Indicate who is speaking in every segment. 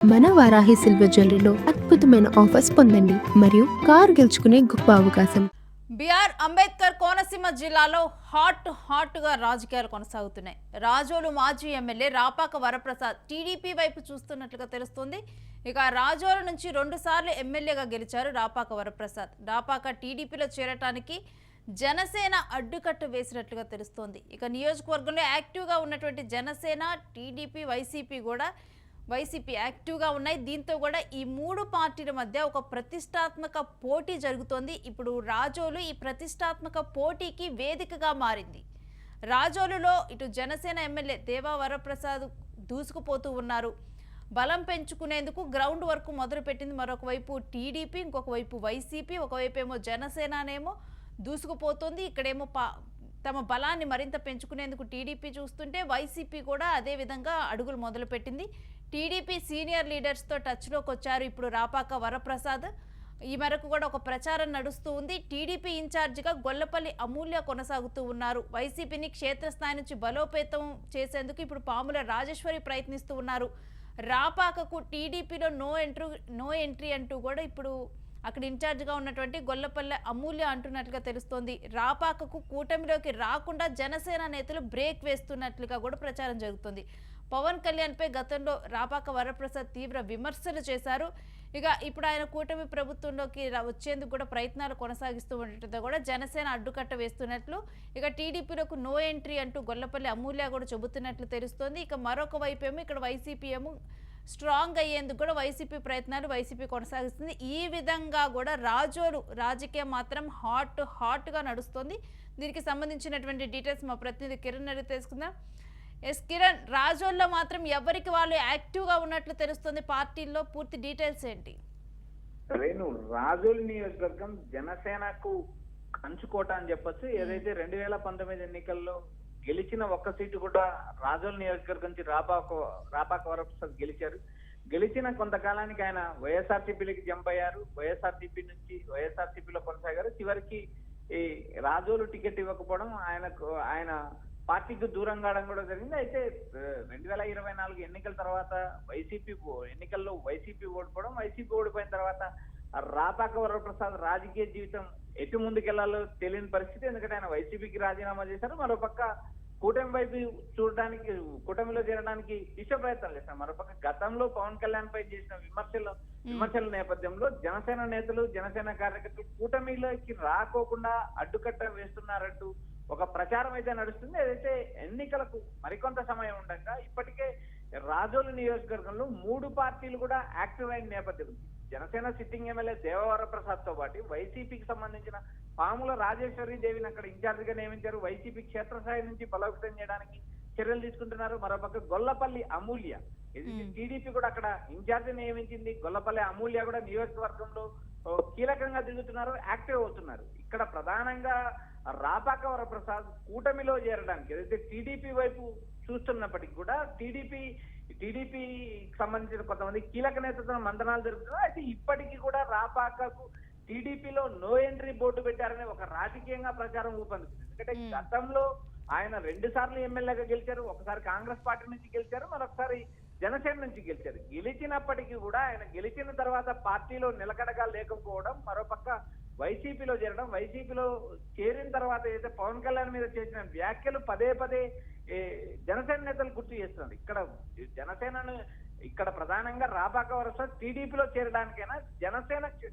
Speaker 1: మన వారాహి సిల్వర్ జ్యువెలరీలో అద్భుతమైన ఆఫర్స్ పొందండి మరియు కార్ గెలుచుకునే గొప్ప అవకాశం.
Speaker 2: బిఆర్ అంబేద్కర్ కోనసీమ జిల్లాలో హాట్గా రాజకీయాలు కొనసాగుతున్నాయి. రాజోలు మాజీ ఎమ్మెల్యే రాపాక వరప్రసాద్ టీడీపీ వైపు చూస్తున్నట్లుగా తెలుస్తుంది. ఇక రాజోలు నుంచి 2 సార్లు ఎమ్మెల్యేగా గెలిచారు రాపాక వరప్రసాద్. రాపాక టీడీపీలో చేరటానికి జనసేన అడ్డుకట్ట వేసినట్లుగా తెలుస్తోంది. ఇక నియోజకవర్గంలో యాక్టివ్గా ఉన్నటువంటి జనసేన, టీడీపీ, వైసీపీ యాక్టివ్గా ఉన్నాయి. దీంతో కూడా ఈ 3 పార్టీల మధ్య ఒక ప్రతిష్టాత్మక పోటీ జరుగుతోంది. ఇప్పుడు రాజోలు ఈ ప్రతిష్టాత్మక పోటీకి వేదికగా మారింది. రాజోలులో ఇటు జనసేన ఎమ్మెల్యే దేవా వరప్రసాద్ దూసుకుపోతూ ఉన్నారు. బలం పెంచుకునేందుకు గ్రౌండ్ వర్క్ మొదలుపెట్టింది. మరొక వైపు టీడీపీ, ఇంకొక వైపు వైసీపీ, ఒకవైపు ఏమో జనసేననేమో దూసుకుపోతుంది. ఇక్కడేమో తమ బలాన్ని మరింత పెంచుకునేందుకు టీడీపీ చూస్తుంటే వైసీపీ కూడా అదే విధంగా అడుగులు మొదలుపెట్టింది. టీడీపీ సీనియర్ లీడర్స్తో టచ్లోకి వచ్చారు ఇప్పుడు రాపాక వరప్రసాద్. ఈ మేరకు కూడా ఒక ప్రచారం నడుస్తూ ఉంది. టీడీపీ ఇన్ఛార్జిగా గొల్లపల్లి అమూల్య కొనసాగుతూ ఉన్నారు. వైసీపీని క్షేత్రస్థాయి నుంచి బలోపేతం చేసేందుకు ఇప్పుడు పాముల రాజేశ్వరి ప్రయత్నిస్తూ ఉన్నారు. రాపాకకు టీడీపీలో నో ఎంట్రీ అంటూ కూడా ఇప్పుడు అక్కడ ఇన్ఛార్జిగా ఉన్నటువంటి గొల్లపల్లె అమూల్య అంటున్నట్లుగా తెలుస్తోంది. రాపాకకు కూటమిలోకి రాకుండా జనసేన నేతలు బ్రేక్ వేస్తున్నట్లుగా కూడా ప్రచారం జరుగుతుంది. పవన్ కళ్యాణ్పై గతంలో రాపాక వరప్రసాద్ తీవ్ర విమర్శలు చేశారు. ఇక ఇప్పుడు ఆయన కూటమి ప్రభుత్వంలోకి వచ్చేందుకు కూడా ప్రయత్నాలు కొనసాగిస్తూ ఉండటంతో కూడా జనసేన అడ్డుకట్ట వేస్తున్నట్లు, ఇక టీడీపీలోకి నో ఎంట్రీ అంటూ గొల్లపల్లి అమూల్య కూడా చెబుతున్నట్లు తెలుస్తోంది. ఇక మరొక వైపు ఏమో ఇక్కడ వైసీపీ ఏమో స్ట్రాంగ్ అయ్యేందుకు కూడా వైసీపీ కొనసాగిస్తుంది. ఈ విధంగా కూడా రాజోలు రాజకీయం మాత్రం హాట్గా నడుస్తుంది. దీనికి సంబంధించినటువంటి డీటెయిల్స్ మా ప్రతినిధి కిరణ్ అడిగి తెలుసుకుందాం. ఎస్ కిరణ్, రాజోల్లో మాత్రం ఎవరికి వాళ్ళు యాక్టివ్గా ఉన్నట్లు తెలుస్తుంది. పార్టీల్లో పూర్తి డీటెయిల్స్ ఏంటి?
Speaker 3: రేణు, రాజోలు నియోజకవర్గం జనసేనకు కంచుకోట అని చెప్పొచ్చు. ఏదైతే 2019 ఎన్నికల్లో గెలిచిన ఒక్క సీటు కూడా రాజోలు నియోజకవర్గం నుంచి రాపాక వరప్రసాద్ గెలిచారు. గెలిచిన కొంతకాలానికి ఆయన వైఎస్ఆర్సీపీలోకి జంప్ అయ్యారు. వైఎస్ఆర్సీపీ నుంచి వైఎస్ఆర్సీపీలో కొనసాగారు. చివరికి ఈ రాజోలు టికెట్ ఇవ్వకపోవడం ఆయన పార్టీకి దూరం కావడం కూడా జరిగింది. అయితే 2024 ఎన్నికల తర్వాత ఎన్నికల్లో వైసీపీ ఓడిపోయిన తర్వాత రాపాక వరప్రసాద్ రాజకీయ జీవితం ఎటు ముందుకెళ్లాలో తెలియని పరిస్థితి. ఎందుకంటే ఆయన వైసీపీకి రాజీనామా చేశారు. మరోపక్క కూటమిలో చేరడానికి విశ్వ ప్రయత్నాలు చేశారు. మరోపక్క గతంలో పవన్ కళ్యాణ్ పై చేసిన విమర్శల నేపథ్యంలో జనసేన నేతలు, జనసేన కార్యకర్తలు కూటమిలోకి రాకోకుండా అడ్డుకట్ట వేస్తున్నారంటూ ఒక ప్రచారం అయితే నడుస్తుంది. ఏదైతే ఎన్నికలకు మరికొంత సమయం ఉండగా ఇప్పటికే రాజోలు నియోజకవర్గంలో 3 పార్టీలు కూడా యాక్టివ్ అయిన నేపథ్యం. జనసేన సిట్టింగ్ ఎమ్మెల్యే దేవవరప్రసాద్ తో పాటు వైసీపీకి సంబంధించిన పాముల రాజేశ్వరి దేవిని అక్కడ ఇన్ఛార్జ్ గా నియమించారు. వైసీపీ క్షేత్రస్థాయి నుంచి బలోపేతం చేయడానికి చర్యలు తీసుకుంటున్నారు. మరోపక్క గొల్లపల్లి అమూల్య, టీడీపీ కూడా అక్కడ ఇన్ఛార్జ్ నియమించింది. గొల్లపల్లి అమూల్య కూడా నియోజకవర్గంలో కీలకంగా దిగుతున్నారు, యాక్టివ్ అవుతున్నారు. ఇక్కడ ప్రధానంగా రాపాక వరప్రసాద్ కూటమిలో చేరడానికి ఏదైతే టీడీపీ వైపు చూస్తున్నప్పటికీ కూడా టీడీపీ సంబంధించిన కొంతమంది కీలక నేతలతో మంతనాలు జరుగుతున్నాయి. అయితే ఇప్పటికీ కూడా రాపాకకు టీడీపీలో నో ఎంట్రీ బోర్డు పెట్టారనే ఒక రాజకీయంగా ప్రచారం ఊపందుకుంది. ఎందుకంటే గతంలో ఆయన 2 సార్లు ఎమ్మెల్యేగా గెలిచారు. ఒకసారి కాంగ్రెస్ పార్టీ నుంచి గెలిచారు, మరొకసారి జనసేన నుంచి గెలిచారు. గెలిచినప్పటికీ కూడా ఆయన గెలిచిన తర్వాత పార్టీలో నిలకడగా లేకపోవడం, మరోపక్క వైసీపీలో చేరడం, వైసీపీలో చేరిన తర్వాత ఏదైతే పవన్ కళ్యాణ్ మీద చేసిన వ్యాఖ్యలు పదే జనసేన నేతలు గుర్తు చేస్తున్నారు. ఇక్కడ ప్రధానంగా రాపాక వరప్రసాద్ టీడీపీలో చేరడానికైనా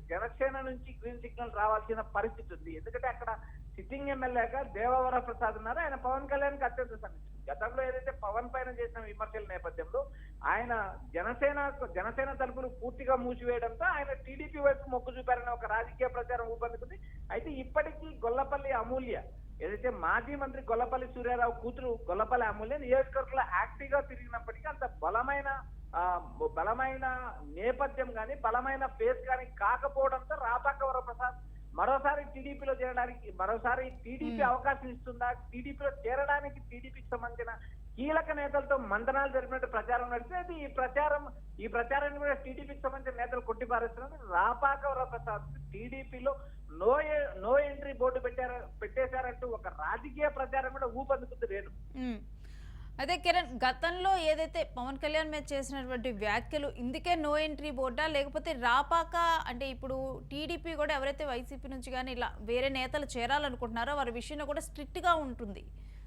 Speaker 3: జనసేన నుంచి గ్రీన్ సిగ్నల్ రావాల్సిన పరిస్థితి ఉంది. ఎందుకంటే అక్కడ సిట్టింగ్ ఎమ్మెల్యేగా దేవవరప్రసాద్ ఉన్నారు. ఆయన పవన్ కళ్యాణ్కి అత్యంత సన్నిహితుడు. గతంలో ఏదైతే పవన్ పైన చేసిన విమర్శల నేపథ్యంలో ఆయన జనసేన తలుపులు పూర్తిగా మూసివేయడంతో ఆయన టీడీపీ వైపు మొగ్గు చూపారనే ఒక రాజకీయ ప్రచారం ఊపందుకుంది. అయితే ఇప్పటికీ గొల్లపల్లి అమూల్య, ఏదైతే మాజీ మంత్రి గొల్లపల్లి సూర్యారావు కూతురు గొల్లపల్లి అమూల్య నియోజకవర్గంలో యాక్టివ్ గా తిరిగినప్పటికీ అంత బలమైన నేపథ్యం కానీ బలమైన ఫేస్ కానీ కాకపోవడంతో రాపాక వరప్రసాద్ మరోసారి టీడీపీలో చేరడానికి టీడీపీ అవకాశం ఇస్తుందా, టీడీపీలో చేరడానికి టీడీపీకి సంబంధించిన కీలక నేతలతో మంతనాలు జరిపినట్టు ప్రచారం నడిస్తే ఈ ప్రచారాన్ని కూడా టీడీపీకి సంబంధించిన నేతలు కొట్టిపారేస్తున్నారు. రాపాక వరప్రసాద్ టీడీపీలో నో ఎంట్రీ బోర్డు పెట్టేశారంటూ ఒక రాజకీయ ప్రచారం కూడా ఊపందుకుంది. లేదు
Speaker 2: అదే కిరణ్, గతంలో ఏదైతే పవన్ కళ్యాణ్ మీద చేసినటువంటి వ్యాఖ్యలు ఇందుకే నో ఎంట్రీ బోర్డా, లేకపోతే రాపాక అంటే ఇప్పుడు టీడీపీ కూడా ఎవరైతే వైసీపీ నుంచి కానీ ఇలా వేరే నేతలు చేరాలనుకుంటున్నారో వారి విషయంలో కూడా స్ట్రిక్ట్గా ఉంటుంది.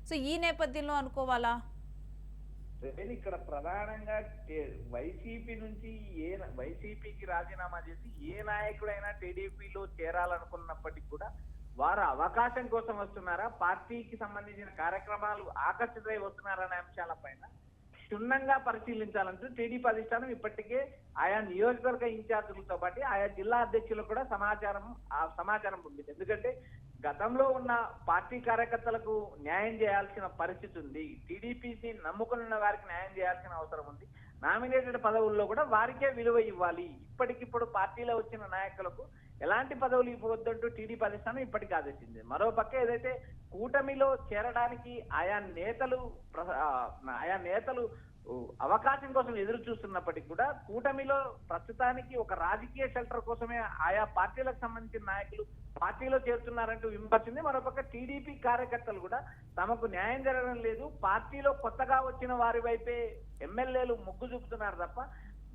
Speaker 2: సో ఈ నేపథ్యంలో అనుకోవాలా?
Speaker 3: ఇక్కడ ప్రధానంగా వైసీపీ నుంచి వైసీపీకి రాజీనామా చేసి ఏ నాయకుడైనా టీడీపీలో చేరాలనుకున్నప్పటికీ కూడా వారు అవకాశం కోసం వస్తున్నారా, పార్టీకి సంబంధించిన కార్యక్రమాలు ఆకర్షితై వస్తున్నారా అనే అంశాలపైన క్షుణ్ణంగా పరిశీలించాలంటూ టీడీపీ అధిష్టానం ఇప్పటికే ఆయా నియోజకవర్గ ఇన్ఛార్జీలతో పాటు ఆయా జిల్లా అధ్యక్షులకు కూడా సమాచారం ఉంది. ఎందుకంటే గతంలో ఉన్న పార్టీ కార్యకర్తలకు న్యాయం చేయాల్సిన పరిస్థితి ఉంది, టీడీపీని నమ్ముకున్న వారికి న్యాయం చేయాల్సిన అవసరం ఉంది, నామినేటెడ్ పదవుల్లో కూడా వారికే విలువ ఇవ్వాలి, ఇప్పటికిప్పుడు పార్టీలో వచ్చిన నాయకులకు ఎలాంటి పదవులు ఇవ్వద్దంటూ టీడీపీ అధిష్టానం ఇప్పటికీ ఆదేశించింది. మరోపక్క ఏదైతే కూటమిలో చేరడానికి ఆయా నేతలు అవకాశం కోసం ఎదురు చూస్తున్నప్పటికీ కూడా కూటమిలో ప్రస్తుతానికి ఒక రాజకీయ షెల్టర్ కోసమే ఆయా పార్టీలకు సంబంధించిన నాయకులు పార్టీలో చేరుతున్నారంటూ విమర్శింది. మరోపక్క టీడీపీ కార్యకర్తలు కూడా తమకు న్యాయం జరగడం లేదు, పార్టీలో కొత్తగా వచ్చిన వారి వైపే ఎమ్మెల్యేలు మొగ్గు చూపుతున్నారు తప్ప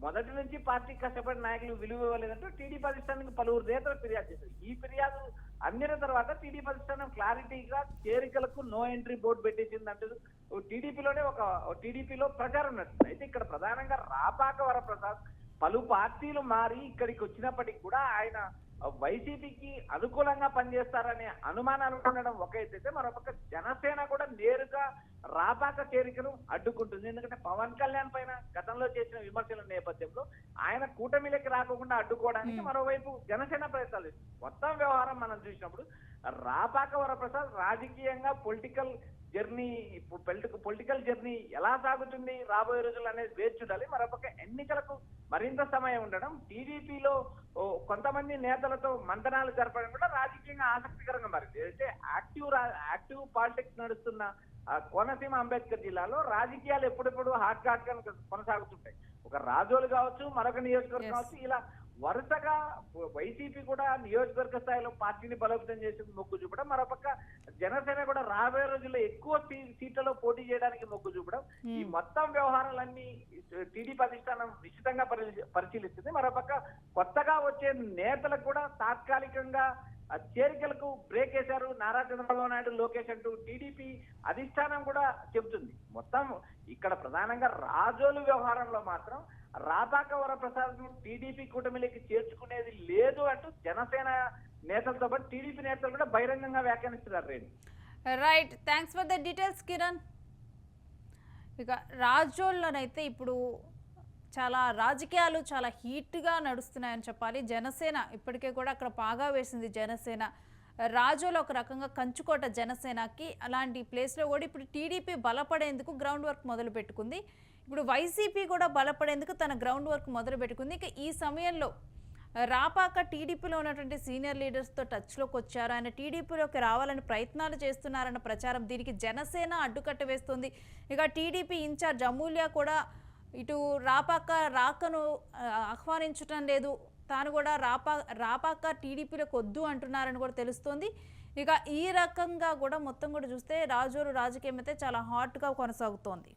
Speaker 3: మొదటి నుంచి పార్టీ కష్టపడిన నాయకులు విలువ ఇవ్వలేదంటూ టీడీపీ అధిష్టానానికి పలువురు నేతలు ఫిర్యాదు చేశారు. ఈ ఫిర్యాదు అందిన తర్వాత టీడీపీ అధిష్టానం క్లారిటీగా చేరికలకు నో ఎంట్రీ బోర్డు పెట్టేసింది అంటూ టీడీపీలో ప్రచారం నడుస్తుంది. అయితే ఇక్కడ ప్రధానంగా రాపాక వరప్రసాద్ పలు పార్టీలు మారి ఇక్కడికి వచ్చినప్పటికీ కూడా ఆయన వైసీపీకి అనుకూలంగా పనిచేస్తారనే అనుమానాలు ఉండడం ఒక ఎత్తైతే, మరొక జనసేన కూడా నేరుగా రాపాక చేరికను అడ్డుకుంటుంది. ఎందుకంటే పవన్ కళ్యాణ్ పైన గతంలో చేసిన విమర్శల నేపథ్యంలో ఆయన కూటమిలోకి రాకుండా అడ్డుకోవడానికి మరోవైపు జనసేన ప్రయత్నాలు చేస్తుంది. మొత్తం వ్యవహారం మనం చూసినప్పుడు రాపాక వరప్రసాద్ రాజకీయంగా పొలిటికల్ జర్నీ ఎలా సాగుతుంది రాబోయే రోజులు అనేది వేచి చూడాలి. మరొక ఎన్నికలకు మరింత సమయం ఉండడం, టీడీపీలో కొంతమంది నేతలతో మంతనాలు జరపడం కూడా రాజకీయంగా ఆసక్తికరంగా మారింది. అయితే యాక్టివ్ పాలిటిక్స్ నడుస్తున్న కోనసీమ అంబేద్కర్ జిల్లాలో రాజకీయాలు ఎప్పుడెప్పుడు హాట్ గా కొనసాగుతుంటాయి. ఒక రాజోలు కావచ్చు, మరొక నియోజకవర్గం కావచ్చు, ఇలా వరుసగా వైసీపీ కూడా నియోజకవర్గ స్థాయిలో పార్టీని బలోపేతం చేసి మొగ్గు చూపడం, మరోపక్క జనసేన కూడా రాబోయే రోజుల్లో ఎక్కువ సీట్లలో పోటీ చేయడానికి మొగ్గు చూపడం, ఈ మొత్తం వ్యవహారాలన్నీ టీడీపీ అధిష్టానం నిశ్చితంగా పరిశీలిస్తుంది. మరోపక్క కొత్తగా వచ్చే నేతలకు కూడా తాత్కాలికంగా చేరికలకు బ్రేక్ వేశారు నారా చంద్రబాబు నాయుడు, లోకేష్ అంటూ టీడీపీ అధిష్టానం కూడా చెబుతుంది. మొత్తం ఇక్కడ ప్రధానంగా రాజోలు వ్యవహారంలో మాత్రం రాపాక వరప్రసాద్ టీడీపీ కూటమిలోకి చేర్చుకునేది లేదు అంటూ జనసేన నేతలతో పాటు టీడీపీ నేతలు కూడా బహిరంగంగా వ్యాఖ్యానిస్తున్నారు.
Speaker 2: Right, thanks for the details Kiran. ఇక రాజోల్లోనైతే ఇప్పుడు చాలా రాజకీయాలు చాలా హీట్గా నడుస్తున్నాయని చెప్పాలి. జనసేన ఇప్పటికే కూడా అక్కడ పాగా వేసింది. జనసేన రాజోలో ఒక రకంగా కంచుకోట జనసేనకి. అలాంటి ప్లేస్లో కూడా ఇప్పుడు టీడీపీ బలపడేందుకు గ్రౌండ్ వర్క్ మొదలు పెట్టుకుంది. ఇప్పుడు వైసీపీ కూడా బలపడేందుకు తన గ్రౌండ్ వర్క్ మొదలు పెట్టుకుంది. ఇక ఈ సమయంలో రాపాక టీడీపీలో ఉన్నటువంటి సీనియర్ లీడర్స్తో టచ్లోకి వచ్చారు. ఆయన టీడీపీలోకి రావాలని ప్రయత్నాలు చేస్తున్నారన్న ప్రచారం, దీనికి జనసేన అడ్డుకట్ట వేస్తుంది. ఇక టీడీపీ ఇన్ఛార్జ్ అమూల్య కూడా ఇటు రాపాక రాకను ఆహ్వానించటం లేదు, తాను కూడా రాపాక టీడీపీలోకి వద్దు అంటున్నారని కూడా తెలుస్తోంది. ఇక ఈ రకంగా కూడా మొత్తం కూడా చూస్తే రాజోలు రాజకీయం అయితే చాలా హాట్గా కొనసాగుతోంది.